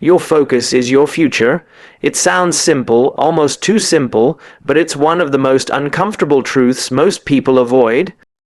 Your focus is your future. It sounds simple, almost too simple, but it's one of the most uncomfortable truths most people avoid,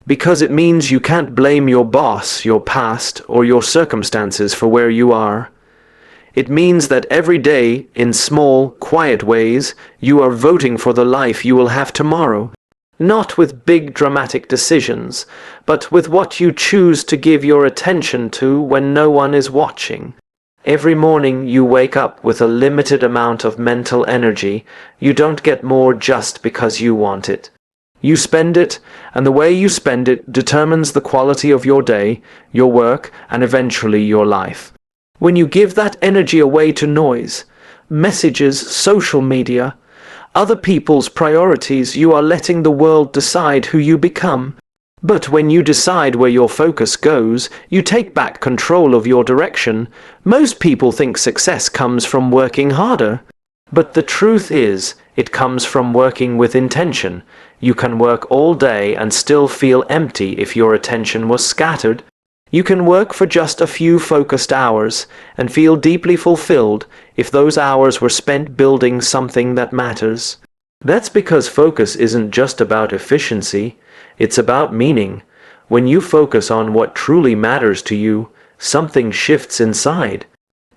because it means you can't blame your boss, your past, or your circumstances for where you are. It means that every day, in small, quiet ways, you are voting for the life you will have tomorrow. Not with big dramatic decisions, but with what you choose to give your attention to when no one is watching. Every morning you wake up with a limited amount of mental energy. You don't get more just because you want it. You spend it, and the way you spend it determines the quality of your day, your work, and eventually your life. When you give that energy away to noise, messages, social media, other people's priorities, you are letting the world decide who you become. But when you decide where your focus goes, you take back control of your direction. Most people think success comes from working harder. But the truth is, it comes from working with intention. You can work all day and still feel empty if your attention was scattered. You can work for just a few focused hours and feel deeply fulfilled if those hours were spent building something that matters. That's because focus isn't just about efficiency, it's about meaning. When you focus on what truly matters to you, something shifts inside.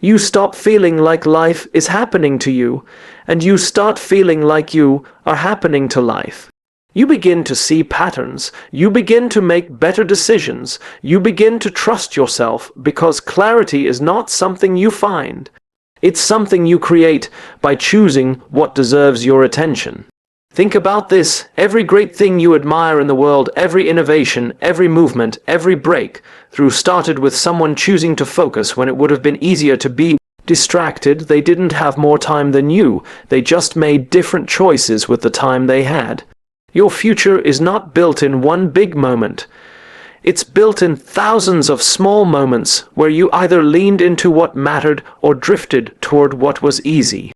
You stop feeling like life is happening to you, and you start feeling like you are happening to life. You begin to see patterns. You begin to make better decisions. You begin to trust yourself because clarity is not something you find. It's something you create by choosing what deserves your attention. Think about this. Every great thing you admire in the world, every innovation, every movement, every breakthrough started with someone choosing to focus when it would have been easier to be distracted. They didn't have more time than you. They just made different choices with the time they had. Your future is not built in one big moment. It's built in thousands of small moments where you either leaned into what mattered or drifted toward what was easy.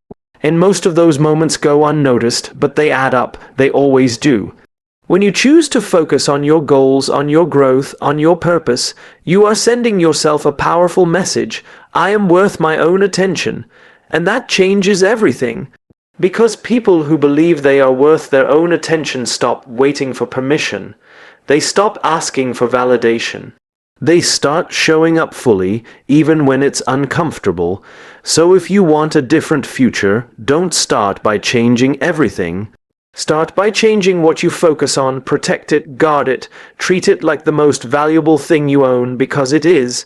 And most of those moments go unnoticed, but they add up. They always do. When you choose to focus on your goals, on your growth, on your purpose, you are sending yourself a powerful message. I am worth my own attention. And that changes everything. Because people who believe they are worth their own attention stop waiting for permission. They stop asking for validation. They start showing up fully, even when it's uncomfortable. So if you want a different future, don't start by changing everything. Start by changing what you focus on, protect it, guard it, treat it like the most valuable thing you own, because it is.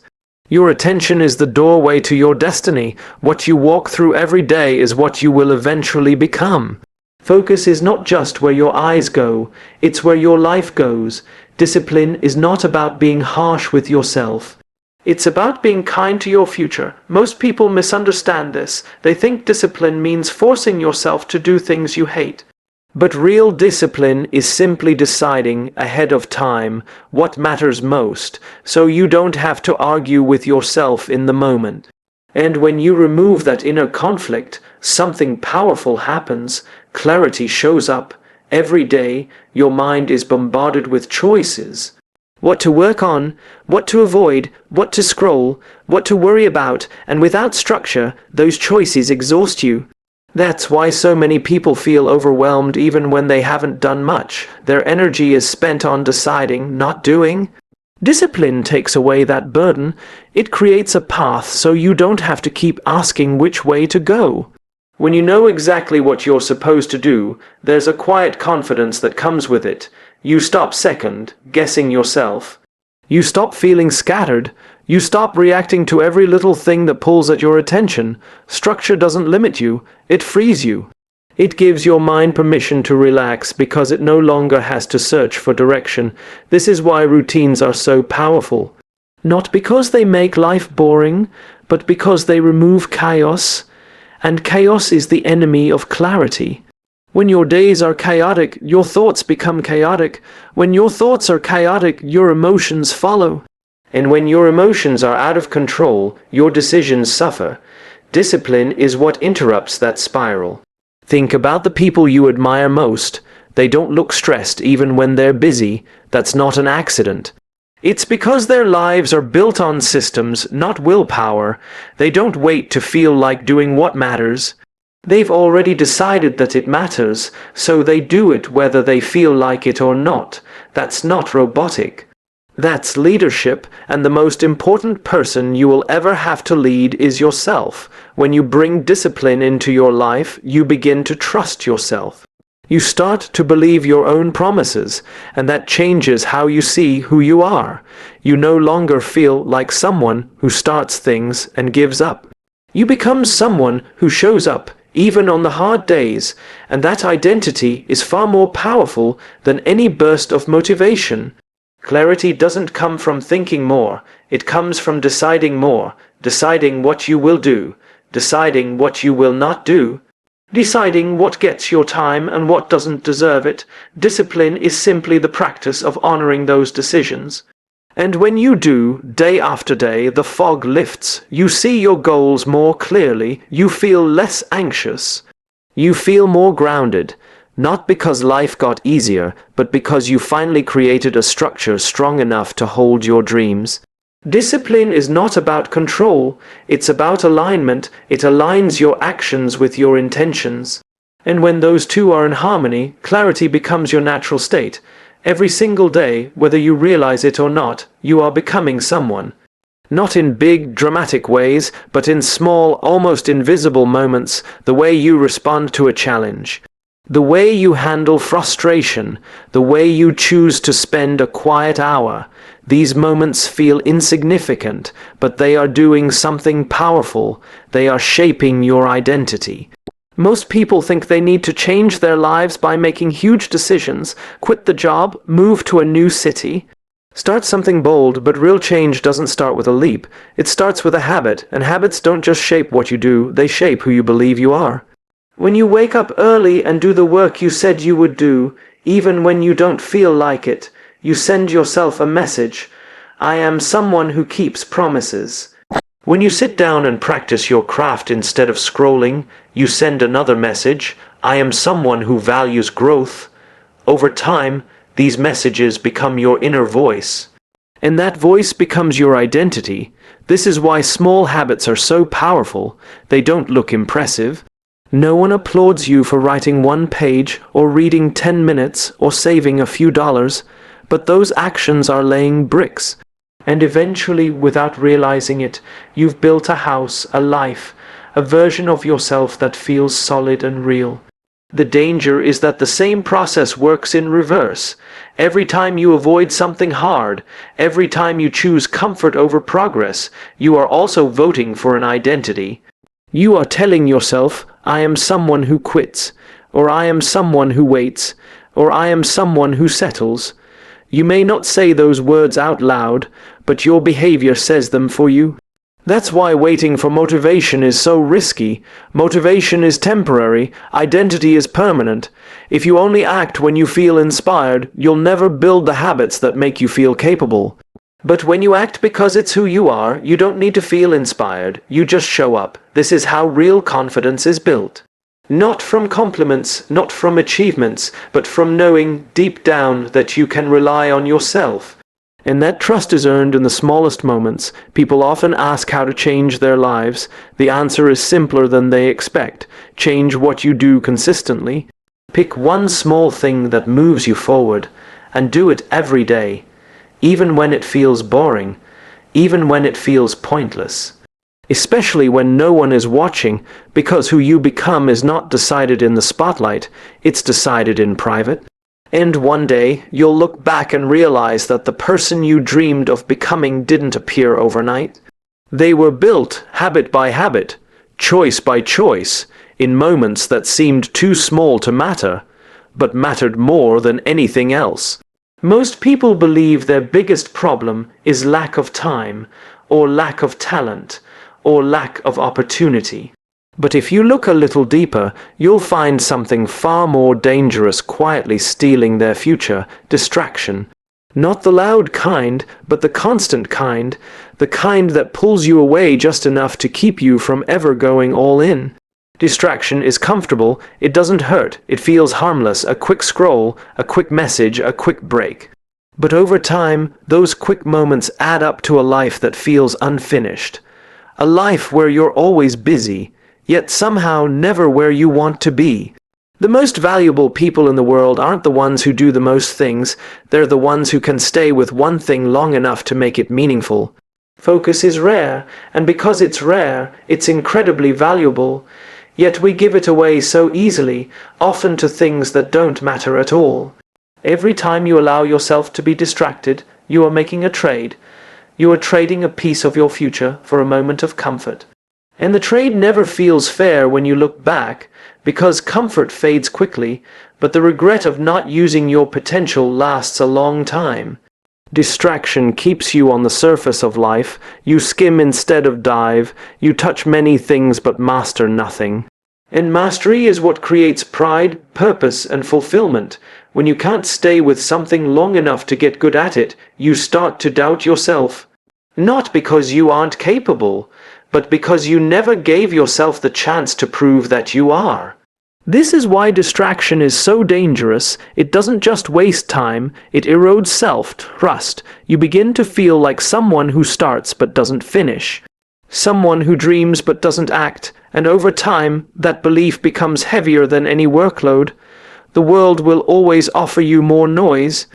Your attention is the doorway to your destiny. What you walk through every day is what you will eventually become. Focus is not just where your eyes go, it's where your life goes. Discipline is not about being harsh with yourself. It's about being kind to your future. Most people misunderstand this. They think discipline means forcing yourself to do things you hate. But real discipline is simply deciding ahead of time what matters most, so you don't have to argue with yourself in the moment. And when you remove that inner conflict, something powerful happens. Clarity shows up. Every day, your mind is bombarded with choices. What to work on, what to avoid, what to scroll, what to worry about, and without structure, those choices exhaust you. That's why so many people feel overwhelmed even when they haven't done much. Their energy is spent on deciding, not doing. Discipline takes away that burden. It creates a path so you don't have to keep asking which way to go. When you know exactly what you're supposed to do, there's a quiet confidence that comes with it. You stop second-guessing yourself. You stop feeling scattered. You stop reacting to every little thing that pulls at your attention. Structure doesn't limit you, it frees you. It gives your mind permission to relax because it no longer has to search for direction. This is why routines are so powerful. Not because they make life boring, but because they remove chaos. And chaos is the enemy of clarity. When your days are chaotic, your thoughts become chaotic. When your thoughts are chaotic, your emotions follow. And when your emotions are out of control, your decisions suffer. Discipline is what interrupts that spiral. Think about the people you admire most. They don't look stressed even when they're busy. That's not an accident. It's because their lives are built on systems, not willpower. They don't wait to feel like doing what matters. They've already decided that it matters, so they do it whether they feel like it or not. That's not robotic. That's leadership, and the most important person you will ever have to lead is yourself. When you bring discipline into your life, you begin to trust yourself. You start to believe your own promises, and that changes how you see who you are. You no longer feel like someone who starts things and gives up. You become someone who shows up, even on the hard days, and that identity is far more powerful than any burst of motivation. Clarity doesn't come from thinking more, it comes from deciding more, deciding what you will do, deciding what you will not do, deciding what gets your time and what doesn't deserve it. Discipline is simply the practice of honoring those decisions. And when you do, day after day, the fog lifts. You see your goals more clearly. You feel less anxious. You feel more grounded. Not because life got easier, but because you finally created a structure strong enough to hold your dreams. Discipline is not about control, it's about alignment. It aligns your actions with your intentions. And when those two are in harmony, clarity becomes your natural state. Every single day, whether you realize it or not, you are becoming someone. Not in big, dramatic ways, but in small, almost invisible moments, the way you respond to a challenge. The way you handle frustration, the way you choose to spend a quiet hour. These moments feel insignificant, but they are doing something powerful. They are shaping your identity. Most people think they need to change their lives by making huge decisions, quit the job, move to a new city. Start something bold, but real change doesn't start with a leap. It starts with a habit, and habits don't just shape what you do, they shape who you believe you are. When you wake up early and do the work you said you would do, even when you don't feel like it, you send yourself a message. I am someone who keeps promises. When you sit down and practice your craft instead of scrolling, you send another message. I am someone who values growth. Over time, these messages become your inner voice. And that voice becomes your identity. This is why small habits are so powerful. They don't look impressive. No one applauds you for writing 1 page or reading 10 minutes or saving a few dollars, but those actions are laying bricks. And eventually, without realizing it, you've built a house, a life, a version of yourself that feels solid and real. The danger is that the same process works in reverse. Every time you avoid something hard, every time you choose comfort over progress, you are also voting for an identity. You are telling yourself, I am someone who quits, or I am someone who waits, or I am someone who settles. You may not say those words out loud, but your behavior says them for you. That's why waiting for motivation is so risky. Motivation is temporary, identity is permanent. If you only act when you feel inspired, you'll never build the habits that make you feel capable. But when you act because it's who you are, you don't need to feel inspired, you just show up. This is how real confidence is built. Not from compliments, not from achievements, but from knowing deep down that you can rely on yourself. And that trust is earned in the smallest moments. People often ask how to change their lives. The answer is simpler than they expect. Change what you do consistently. Pick one small thing that moves you forward, and do it every day. Even when it feels boring, even when it feels pointless. Especially when no one is watching, because who you become is not decided in the spotlight, it's decided in private. And one day, you'll look back and realize that the person you dreamed of becoming didn't appear overnight. They were built, habit by habit, choice by choice, in moments that seemed too small to matter, but mattered more than anything else. Most people believe their biggest problem is lack of time, or lack of talent, or lack of opportunity. But if you look a little deeper, you'll find something far more dangerous quietly stealing their future: distraction. Not the loud kind, but the constant kind, the kind that pulls you away just enough to keep you from ever going all in. Distraction is comfortable, it doesn't hurt, it feels harmless, a quick scroll, a quick message, a quick break. But over time, those quick moments add up to a life that feels unfinished. A life where you're always busy, yet somehow never where you want to be. The most valuable people in the world aren't the ones who do the most things, they're the ones who can stay with one thing long enough to make it meaningful. Focus is rare, and because it's rare, it's incredibly valuable. Yet we give it away so easily, often to things that don't matter at all. Every time you allow yourself to be distracted, you are making a trade. You are trading a piece of your future for a moment of comfort. And the trade never feels fair when you look back, because comfort fades quickly, but the regret of not using your potential lasts a long time. Distraction keeps you on the surface of life, you skim instead of dive, you touch many things but master nothing. And mastery is what creates pride, purpose, and fulfillment. When you can't stay with something long enough to get good at it, you start to doubt yourself. Not because you aren't capable, but because you never gave yourself the chance to prove that you are. This is why distraction is so dangerous. It doesn't just waste time, it erodes self-trust. You begin to feel like someone who starts but doesn't finish. Someone who dreams but doesn't act, and over time, that belief becomes heavier than any workload. The world will always offer you more noise,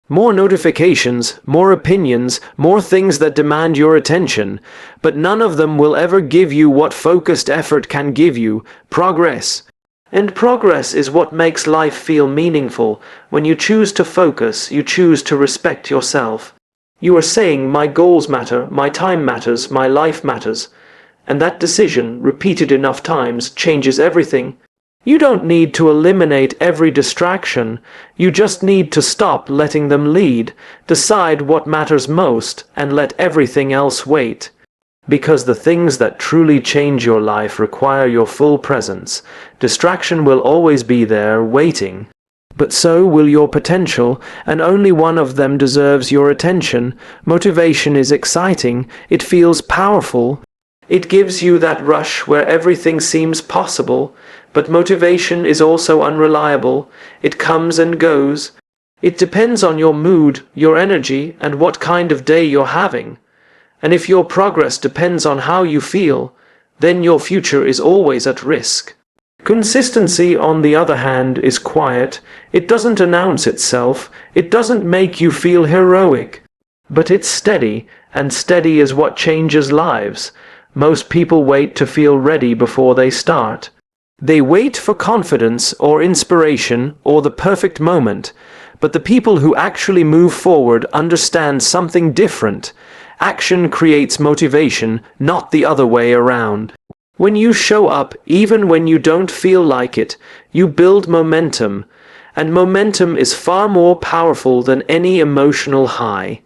more notifications, more opinions, more things that demand your attention, but none of them will ever give you what focused effort can give you: progress. And progress is what makes life feel meaningful. When you choose to focus, you choose to respect yourself. You are saying, my goals matter, my time matters, my life matters. And that decision, repeated enough times, changes everything. You don't need to eliminate every distraction. You just need to stop letting them lead, decide what matters most, and let everything else wait. Because the things that truly change your life require your full presence. Distraction will always be there, waiting. But so will your potential, and only one of them deserves your attention. Motivation is exciting, it feels powerful. It gives you that rush where everything seems possible, but motivation is also unreliable. It comes and goes. It depends on your mood, your energy, and what kind of day you're having. And if your progress depends on how you feel, then your future is always at risk. Consistency, on the other hand, is quiet. It doesn't announce itself. It doesn't make you feel heroic. But it's steady, and steady is what changes lives. Most people wait to feel ready before they start. They wait for confidence or inspiration or the perfect moment. But the people who actually move forward understand something different. Action creates motivation, not the other way around. When you show up, even when you don't feel like it, you build momentum. And momentum is far more powerful than any emotional high.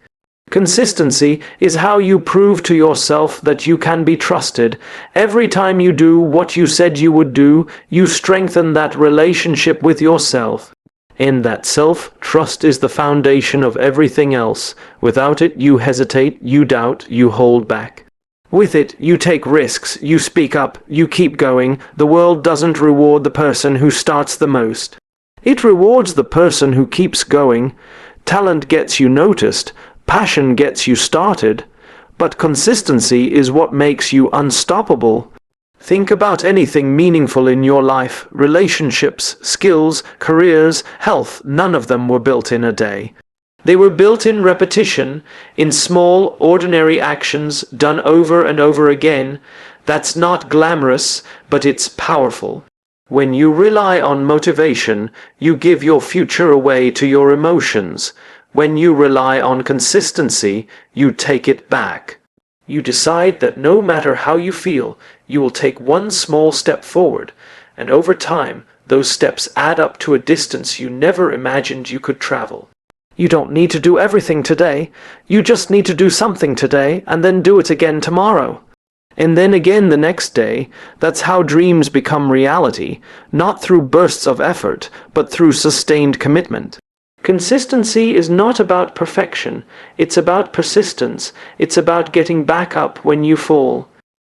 Consistency is how you prove to yourself that you can be trusted. Every time you do what you said you would do, you strengthen that relationship with yourself. In that self-trust is the foundation of everything else. Without it, you hesitate, you doubt, you hold back. With it, you take risks, you speak up, you keep going. The world doesn't reward the person who starts the most. It rewards the person who keeps going. Talent gets you noticed, passion gets you started, but consistency is what makes you unstoppable. Think about anything meaningful in your life: relationships, skills, careers, health. None of them were built in a day. They were built in repetition, in small, ordinary actions done over and over again. That's not glamorous, but it's powerful. When you rely on motivation, you give your future away to your emotions. When you rely on consistency, you take it back. You decide that no matter how you feel, you will take one small step forward, and over time, those steps add up to a distance you never imagined you could travel. You don't need to do everything today. You just need to do something today and then do it again tomorrow. And then again the next day. That's how dreams become reality, not through bursts of effort, but through sustained commitment. Consistency is not about perfection. It's about persistence. It's about getting back up when you fall.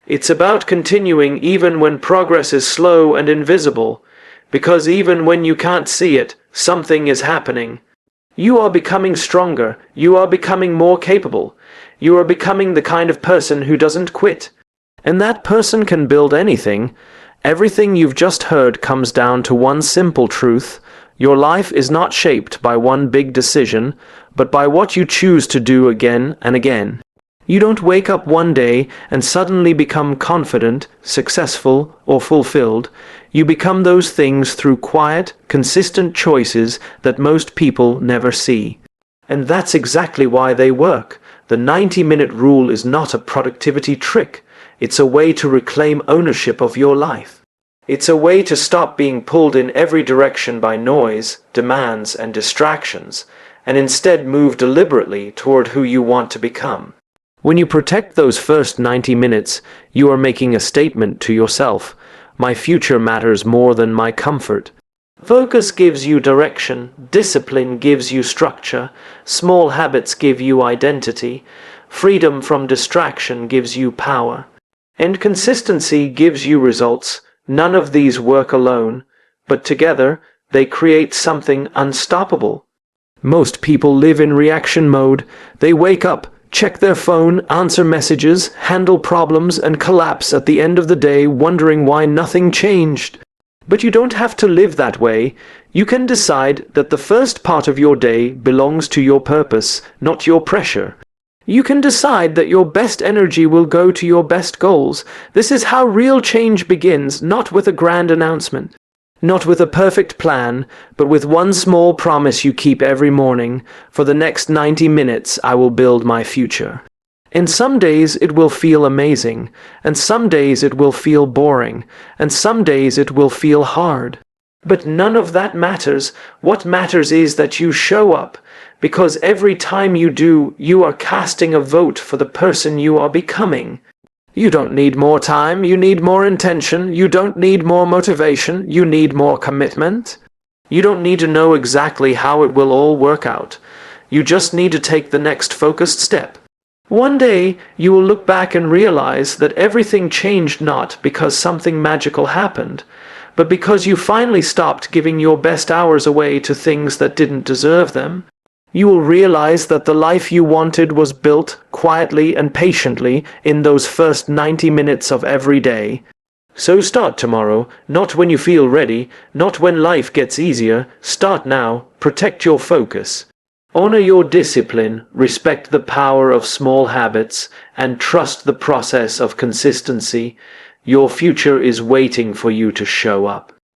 It's about continuing even when progress is slow and invisible, because even when you can't see it, something is happening. You are becoming stronger. You are becoming more capable. You are becoming the kind of person who doesn't quit. And that person can build anything. Everything you've just heard comes down to one simple truth. Your life is not shaped by one big decision, but by what you choose to do again and again. You don't wake up one day and suddenly become confident, successful, or fulfilled. You become those things through quiet, consistent choices that most people never see. And that's exactly why they work. The 90-minute rule is not a productivity trick. It's a way to reclaim ownership of your life. It's a way to stop being pulled in every direction by noise, demands, and distractions, and instead move deliberately toward who you want to become. When you protect those first 90 minutes, you are making a statement to yourself. My future matters more than my comfort. Focus gives you direction, discipline gives you structure, small habits give you identity, freedom from distraction gives you power, and consistency gives you results. None of these work alone, but together they create something unstoppable. Most people live in reaction mode. They wake up, check their phone, answer messages, handle problems, and collapse at the end of the day wondering why nothing changed. But you don't have to live that way. You can decide that the first part of your day belongs to your purpose, not your pressure. You can decide that your best energy will go to your best goals. This is how real change begins, not with a grand announcement, not with a perfect plan, but with one small promise you keep every morning. For the next 90 minutes, I will build my future. And some days it will feel amazing, and some days it will feel boring, and some days it will feel hard. But none of that matters. What matters is that you show up, because every time you do, you are casting a vote for the person you are becoming. You don't need more time, you need more intention. You don't need more motivation, you need more commitment. You don't need to know exactly how it will all work out. You just need to take the next focused step. One day, you will look back and realize that everything changed not because something magical happened, but because you finally stopped giving your best hours away to things that didn't deserve them. You will realize that the life you wanted was built quietly and patiently in those first 90 minutes of every day. So start tomorrow, not when you feel ready, not when life gets easier. Start now, protect your focus. Honor your discipline, respect the power of small habits, and trust the process of consistency. Your future is waiting for you to show up.